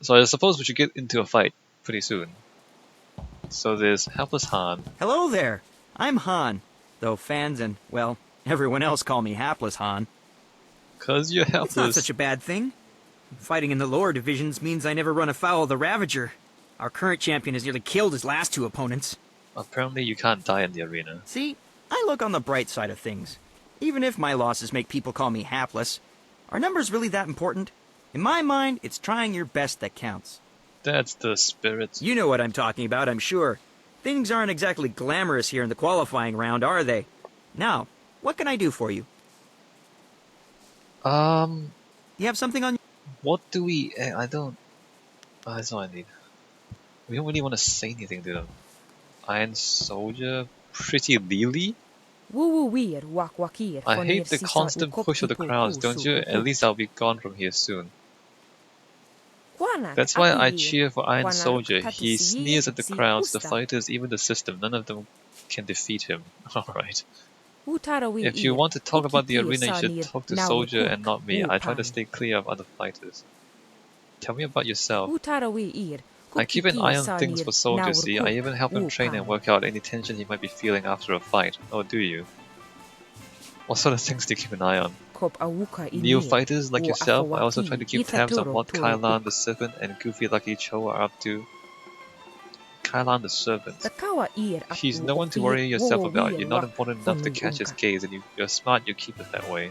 So I suppose we should get into a fight pretty soon. So there's Helpless Han. Hello there. I'm Han, though fans and, well, everyone else call me Hapless Han. 'Cause you're It's not such helpless. a bad thing. Fighting in the lower divisions means I never run afoul of the Ravager. Our current champion has nearly killed his last two opponents. Apparently you can't die in the arena. See, I look on the bright side of things. Even if my losses make people call me hapless, are numbers really that important? In my mind, it's trying your best that counts. That's the spirit. You know what I'm talking about, I'm sure. Things aren't exactly glamorous here in the qualifying round, are they? Now, what can I do for you? You have something on... What do we... I don't... that's all I need. We don't really want to say anything to them. Iron Soldier? Pretty Lily? I hate the constant push of the crowds, don't you? At least I'll be gone from here soon. That's why I cheer for Iron Soldier. He sneers at the crowds, the fighters, even the system. None of them can defeat him. Alright. If you want to talk about the arena, you should talk to Soldier and not me. I try to stay clear of other fighters. Tell me about yourself. I keep an eye on things for Soldier, see? I even help him train and work out any tension he might be feeling after a fight. Oh, do you? What sort of things do you keep an eye on? New fighters like yourself, I also try to keep tabs on what Kailan the Serpent and Goofy Lucky Cho are up to. Kailan the Serpent. He's no one to worry yourself about. You're not important enough to catch his gaze, and you're smart, you keep it that way.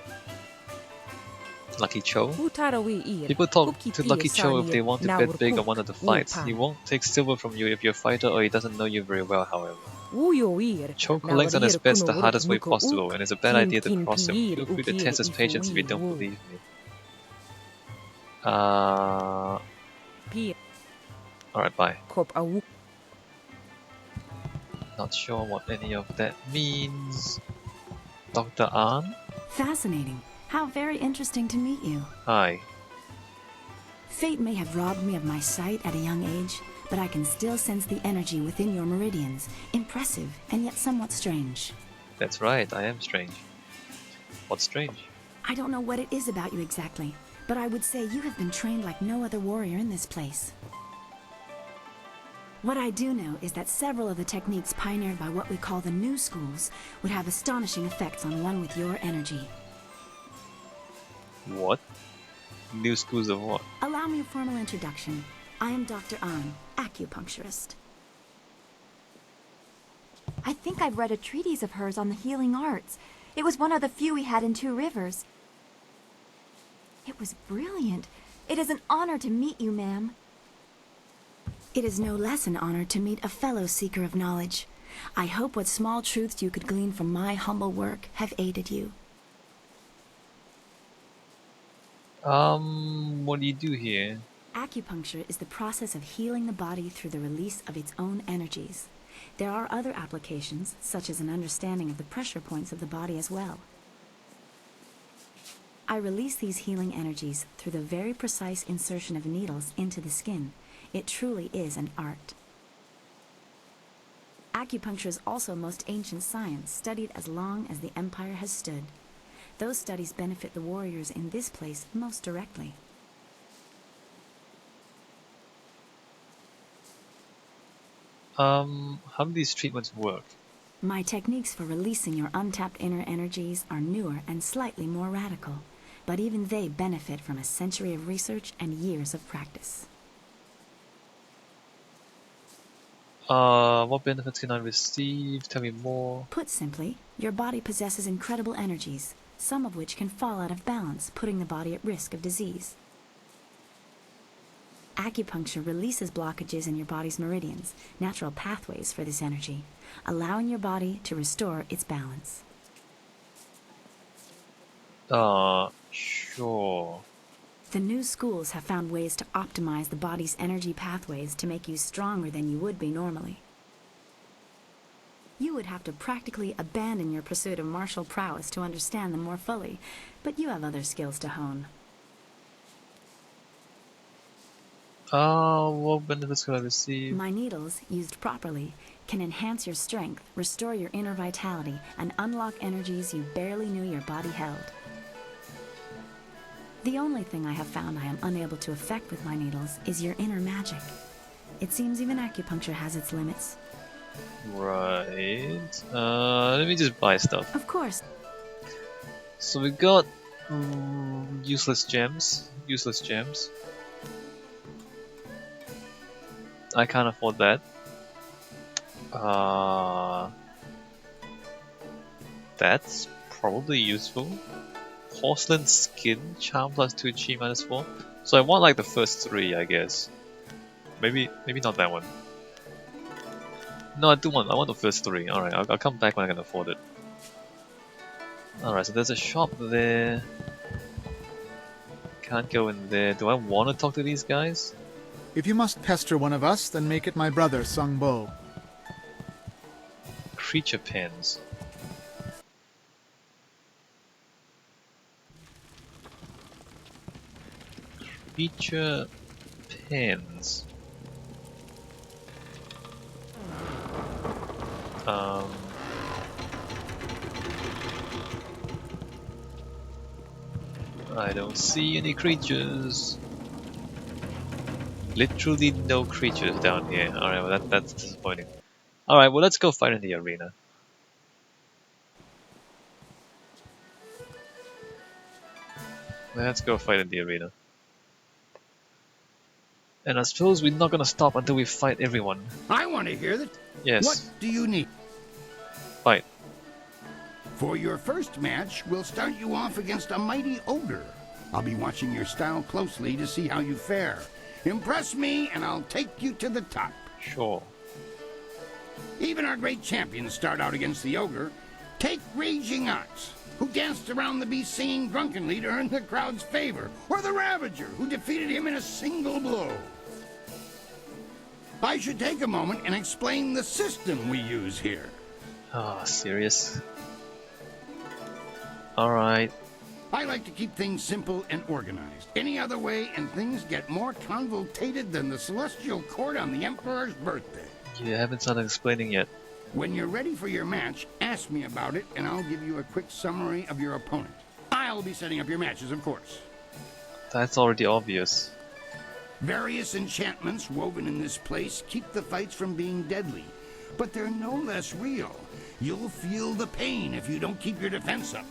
Lucky Cho? People talk to Lucky Cho if they want to bet big on one of the fights. He won't take silver from you if you're a fighter or he doesn't know you very well, however. Cho collects on his bets the hardest way possible, and it's a bad idea to cross him. Feel free to test his patience if you don't believe me. Alright, bye. Not sure what any of that means. Dr. An? Fascinating. How very interesting to meet you. Hi. Fate may have robbed me of my sight at a young age, but I can still sense the energy within your meridians. Impressive, and yet somewhat strange. That's right, I am strange. What's strange? I don't know what it is about you exactly, but I would say you have been trained like no other warrior in this place. What I do know is that several of the techniques pioneered by what we call the new schools would have astonishing effects on one with your energy. What? New schools of what? Allow me a formal introduction. I am Dr. An, acupuncturist. I think I've read a treatise of hers on the healing arts. It was one of the few we had in Two Rivers. It was brilliant. It is an honor to meet you, ma'am. It is no less an honor to meet a fellow seeker of knowledge. I hope what small truths you could glean from my humble work have aided you. What do you do here? Acupuncture is the process of healing the body through the release of its own energies. There are other applications, such as an understanding of the pressure points of the body as well. I release these healing energies through the very precise insertion of needles into the skin. It truly is an art. Acupuncture is also most ancient science, studied as long as the empire has stood. Those studies benefit the warriors in this place most directly. How do these treatments work? My techniques for releasing your untapped inner energies are newer and slightly more radical, but even they benefit from a century of research and years of practice. What benefits can I receive? Tell me more. Put simply, your body possesses incredible energies, some of which can fall out of balance, putting the body at risk of disease. Acupuncture releases blockages in your body's meridians, natural pathways for this energy, allowing your body to restore its balance. Sure. The new schools have found ways to optimize the body's energy pathways to make you stronger than you would be normally. You would have to practically abandon your pursuit of martial prowess to understand them more fully, but you have other skills to hone. What benefits can I receive? My needles, used properly, can enhance your strength, restore your inner vitality, and unlock energies you barely knew your body held. The only thing I have found I am unable to affect with my needles is your inner magic. It seems even acupuncture has its limits. Right. Let me just buy stuff. Of course. So we got useless gems. Useless gems. I can't afford that. That's probably useful. Porcelain skin, charm plus 2, chi minus 4. So I want like the first 3, I guess. Maybe not that one. No, I want the first 3. Alright, I'll come back when I can afford it. Alright, so there's a shop there. Can't go in there. Do I want to talk to these guys? If you must pester one of us, then make it my brother, Sung Bo. Creature pens. Creature pens. I don't see any creatures. Literally no creatures down here. Alright, well that's disappointing. Alright, well let's go fight in the arena. Let's go fight in the arena. And I suppose we're not gonna stop until we fight everyone. I want to hear that. Yes. What do you need? Fight. For your first match, we'll start you off against a mighty ogre. I'll be watching your style closely to see how you fare. Impress me, and I'll take you to the top. Sure. Even our great champions start out against the ogre. Take Raging Ox, who danced around the beast singing drunkenly to earn the crowd's favor, or the Ravager, who defeated him in a single blow. I should take a moment and explain the system we use here. Ah, serious? Alright. I like to keep things simple and organized. Any other way, and things get more convoluted than the celestial court on the Emperor's birthday. You haven't started explaining yet. When you're ready for your match, ask me about it, and I'll give you a quick summary of your opponent. I'll be setting up your matches, of course. That's already obvious. Various enchantments woven in this place keep the fights from being deadly, but they're no less real. You'll feel the pain if you don't keep your defense up.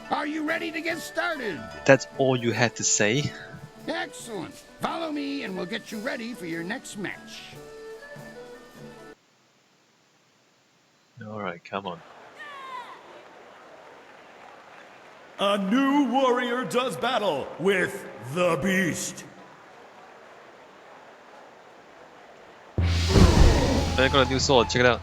Are you ready to get started? That's all you had to say? Excellent. Follow me and we'll get you ready for your next match. Alright, come on. A new warrior does battle with the beast. I got a new sword, check it out.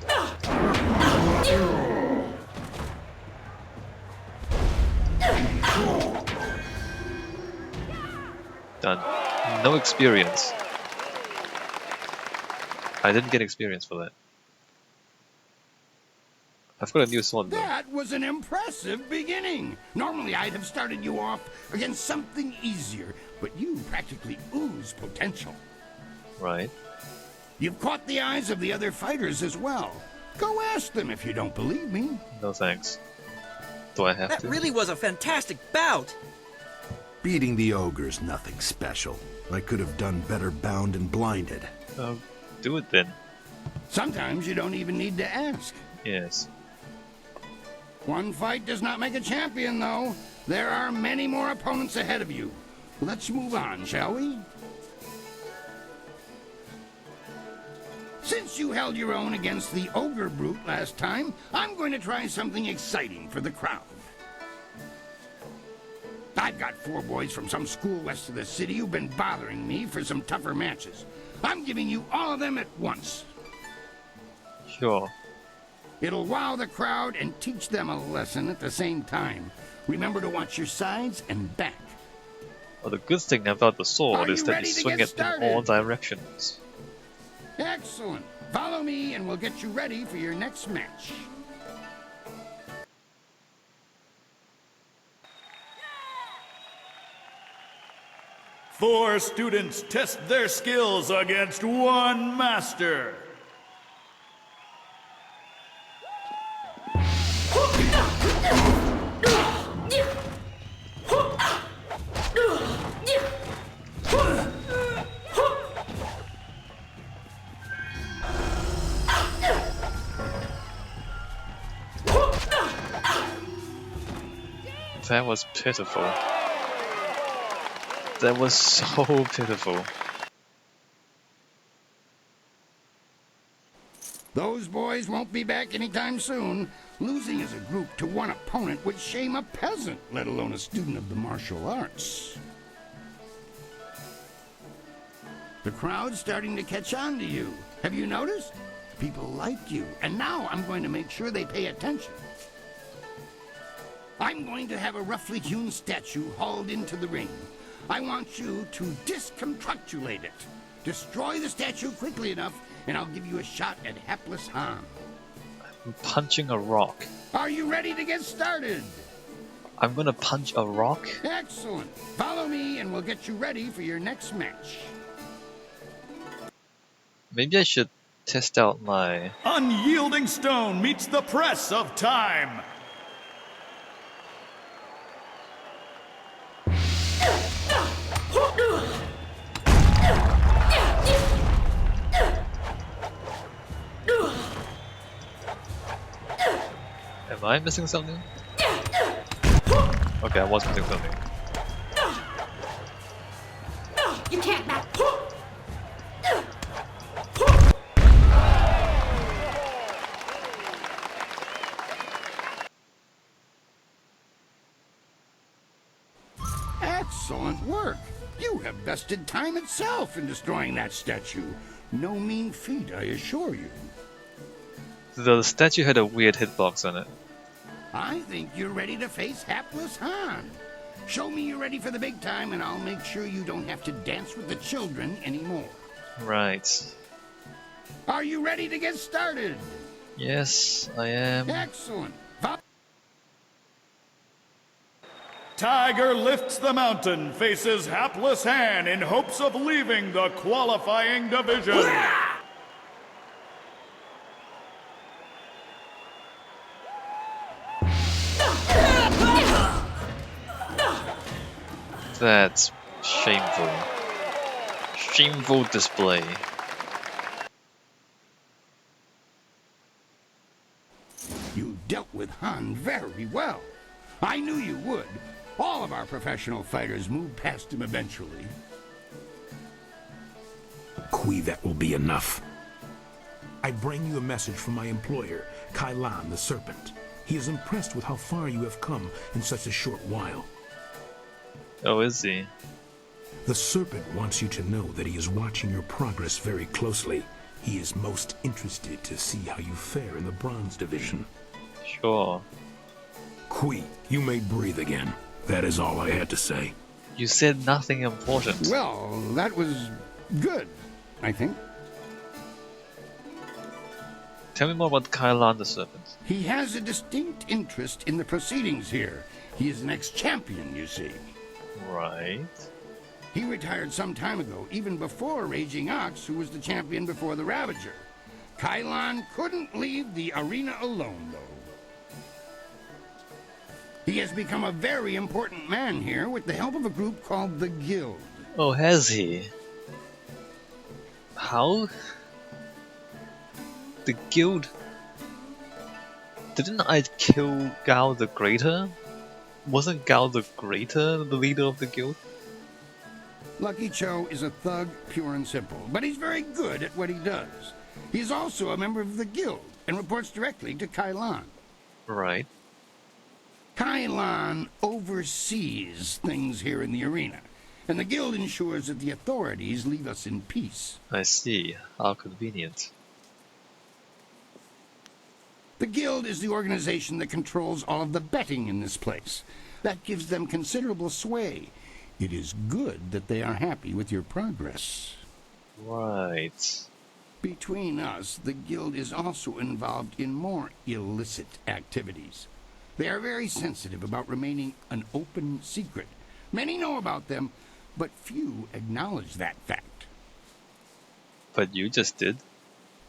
Done. No experience. I didn't get experience for that. I've got a new sword though. That was an impressive beginning. Normally I'd have started you off against something easier, but you practically ooze potential. Right. You've caught the eyes of the other fighters as well. Go ask them if you don't believe me. No thanks. Do I have That to? really was a fantastic bout. Beating the ogre's nothing special. I could have done better bound and blinded. Oh, do it then. Sometimes you don't even need to ask. Yes. One fight does not make a champion, though. There are many more opponents ahead of you. Let's move on, shall we? Since you held your own against the ogre brute last time, I'm going to try something exciting for the crowd. I've got 4 boys from some school west of the city who've been bothering me for some tougher matches. I'm giving you all of them at once. Sure. It'll wow the crowd and teach them a lesson at the same time. Remember to watch your sides and back. Well, the good thing about the sword Are is you that ready you to swing get it in started? all directions. Excellent. Follow me and we'll get you ready for your next match. Four students test their skills against one master. That was pitiful. That was so pitiful. Those boys won't be back anytime soon. Losing as a group to one opponent would shame a peasant, let alone a student of the martial arts. The crowd's starting to catch on to you. Have you noticed? People like you, and now I'm going to make sure they pay attention. I'm going to have a roughly hewn statue hauled into the ring. I want you to disconstructulate it. Destroy the statue quickly enough, and I'll give you a shot at hapless Han. I'm punching a rock. Are you ready to get started? I'm gonna punch a rock? Excellent. Follow me, and we'll get you ready for your next match. Maybe I should test out my... Unyielding stone meets the press of time. Am I missing something? Okay, I was missing something. You can't back. Excellent work. You have bested time itself in destroying that statue. No mean feat, I assure you. The statue had a weird hitbox on it. I think you're ready to face hapless Han. Show me you're ready for the big time, and I'll make sure you don't have to dance with the children anymore. Right. Are you ready to get started? Yes, I am. Excellent. Tiger lifts the mountain, faces hapless Han in hopes of leaving the qualifying division. That's shameful. Shameful display. You dealt with Han very well. I knew you would. All of our professional fighters move past him eventually. Kui, that will be enough. I bring you a message from my employer, Kai Lan the Serpent. He is impressed with how far you have come in such a short while. Oh, is he? The Serpent wants you to know that he is watching your progress very closely. He is most interested to see how you fare in the Bronze Division. Sure. Kui, you may breathe again. That is all I had to say. You said nothing important. Well, that was good, I think. Tell me more about Kai Lan the Serpent. He has a distinct interest in the proceedings here. He is an ex-champion, you see. Right. He retired some time ago, even before Raging Ox, who was the champion before the Ravager. Kai Lan couldn't leave the arena alone, though. He has become a very important man here with the help of a group called the Guild. Oh, has he? How? The Guild? Didn't I kill Gao the Greater? Wasn't Gao the Greater the leader of the Guild? Lucky Cho is a thug, pure and simple, but he's very good at what he does. He is also a member of the Guild and reports directly to Kai Lan. Right. Kai Lan oversees things here in the arena, and the Guild ensures that the authorities leave us in peace. I see. How convenient. The Guild is the organization that controls all of the betting in this place. That gives them considerable sway. It is good that they are happy with your progress. Right. Between us, the Guild is also involved in more illicit activities. They are very sensitive about remaining an open secret. Many know about them, but few acknowledge that fact. But you just did.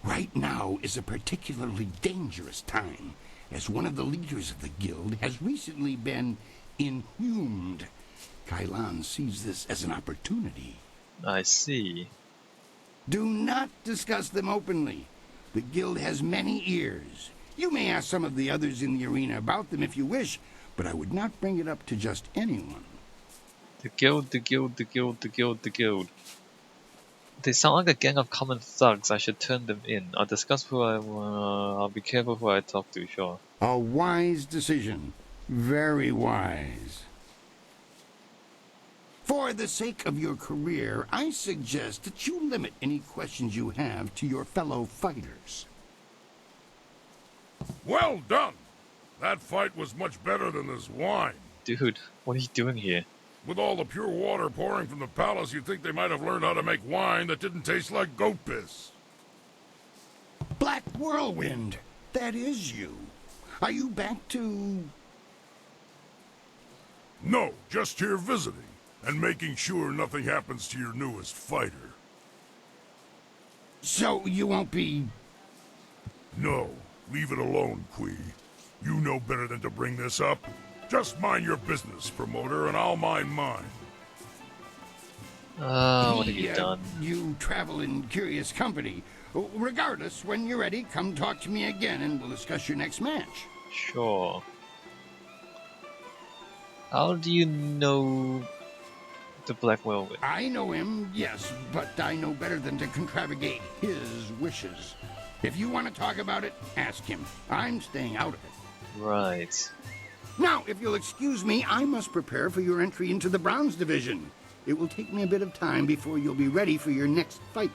Right now is a particularly dangerous time, as one of the leaders of the Guild has recently been inhumed. Kai Lan sees this as an opportunity. I see. Do not discuss them openly. The Guild has many ears. You may ask some of the others in the arena about them if you wish, but I would not bring it up to just anyone. The guild, the guild, the guild, the guild, the guild. They sound like a gang of common thugs. I should turn them in. I'll discuss who I'll be careful who I talk to, sure. A wise decision. Very wise. For the sake of your career, I suggest that you limit any questions you have to your fellow fighters. Well done! That fight was much better than this wine. Dude, what are you doing here? With all the pure water pouring from the palace, you'd think they might have learned how to make wine that didn't taste like goat piss. Black Whirlwind, that is you. Are you back to... No, just here visiting, and making sure nothing happens to your newest fighter. So you won't be... No, leave it alone, Qui. You know better than to bring this up. Just mind your business, promoter, and I'll mind mine. What have you done? You travel in curious company. Regardless, when you're ready, come talk to me again and we'll discuss your next match. Sure. How do you know the Black Whirlwind? I know him, yes, but I know better than to contravigate his wishes. If you want to talk about it, ask him. I'm staying out of it. Right. Now, if you'll excuse me, I must prepare for your entry into the Bronze Division. It will take me a bit of time before you'll be ready for your next fight.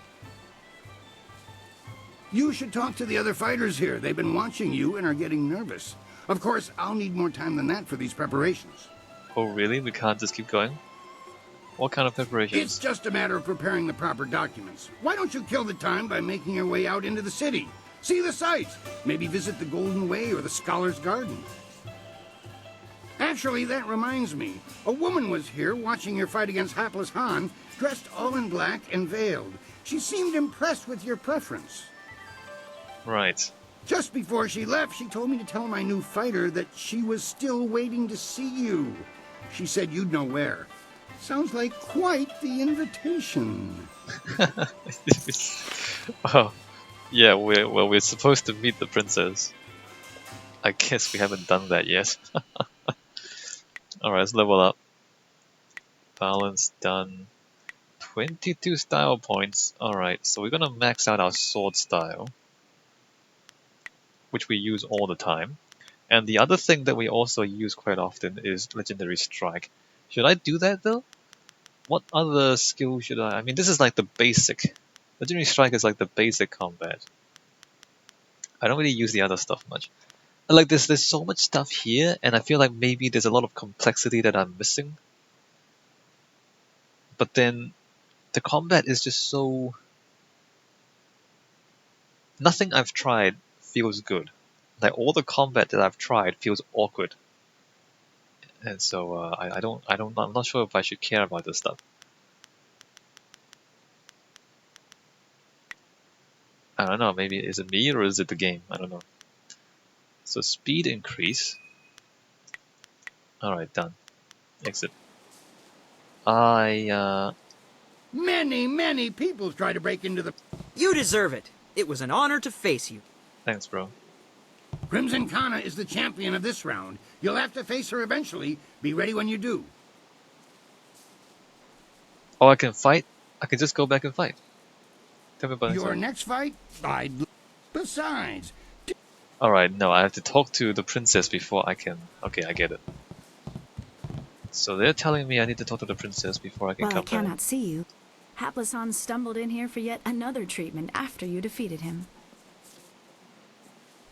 You should talk to the other fighters here. They've been watching you and are getting nervous. Of course, I'll need more time than that for these preparations. Oh really? We can't just keep going? What kind of preparations? It's just a matter of preparing the proper documents. Why don't you kill the time by making your way out into the city? See the sights. Maybe visit the Golden Way or the Scholar's Garden. Actually, that reminds me. A woman was here watching your fight against Hapless Han, dressed all in black and veiled. She seemed impressed with your preference. Right. Just before she left, she told me to tell my new fighter that she was still waiting to see you. She said you'd know where. Sounds like quite the invitation. Oh, yeah, we're supposed to meet the princess. I guess we haven't done that yet. Alright, let's level up. Balance done. 22 style points. Alright, so we're gonna max out our sword style, which we use all the time. And the other thing that we also use quite often is Legendary Strike. Should I do that though? What other skill should I mean, this is like the basic. Legendary Strike is like the basic combat. I don't really use the other stuff much. Like there's so much stuff here, and I feel like maybe there's a lot of complexity that I'm missing. But then the combat is just so... Nothing I've tried feels good. Like all the combat that I've tried feels awkward. And so I'm not sure if I should care about this stuff. I don't know, maybe is it me or is it the game? I don't know. So speed increase. Alright, done. Exit. Many people try to break into the... You deserve it. It was an honor to face you. Thanks, bro. Crimson Kana is the champion of this round. You'll have to face her eventually. Be ready when you do. Oh, I can fight? I can just go back and fight. Tell me about your next fight? Besides... Alright, no, I have to talk to the princess before I can... Okay, I get it. So they're telling me I need to talk to the princess before I can come While I cannot see you, Hapless Han stumbled in here for yet another treatment after you defeated him.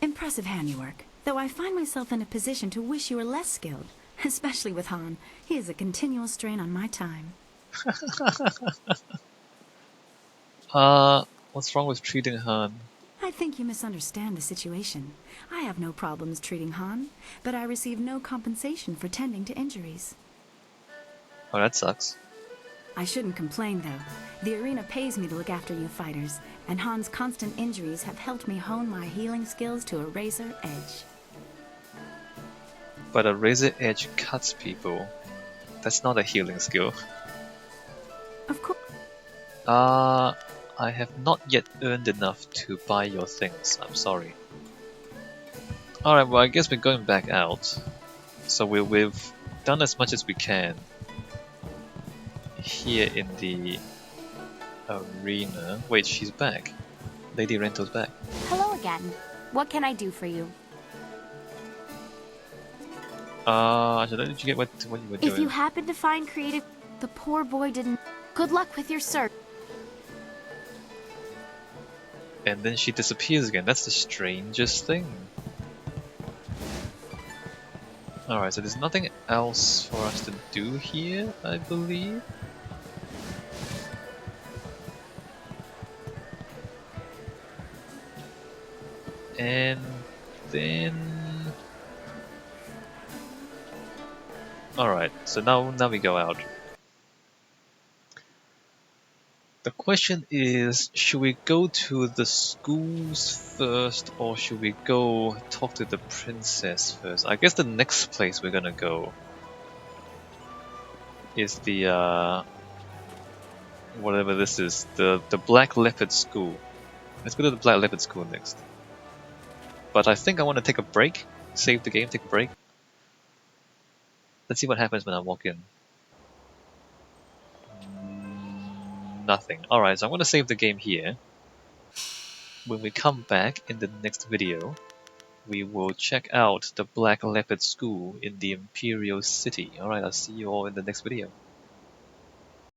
Impressive handiwork, though I find myself in a position to wish you were less skilled, especially with Han. He is a continual strain on my time. What's wrong with treating Han? I think you misunderstand the situation. I have no problems treating Han, but I receive no compensation for tending to injuries. Oh, that sucks. I shouldn't complain, though. The arena pays me to look after you fighters, and Han's constant injuries have helped me hone my healing skills to a razor edge. But a razor edge cuts people. That's not a healing skill. Of course. I have not yet earned enough to buy your things. I'm sorry. Alright, well I guess we're going back out. So we've done as much as we can here in the arena. Wait, she's back. Lady Rento's back. Hello again. What can I do for you? Angela, did you get what you were doing? If you happen to find creative... The poor boy didn't... Good luck with your search. And then she disappears again. That's the strangest thing. Alright, so there's nothing else for us to do here, I believe. And then... Alright, so now we go out. The question is, should we go to the schools first, or should we go talk to the princess first? I guess the next place we're gonna go is the whatever this is, the Black Leopard School. Let's go to the Black Leopard School next. But I think I want to take a break, save the game, take a break. Let's see what happens when I walk in. Nothing. Alright, so I'm going to save the game here. When we come back in the next video, we will check out the Black Leopard School in the Imperial City. Alright, I'll see you all in the next video.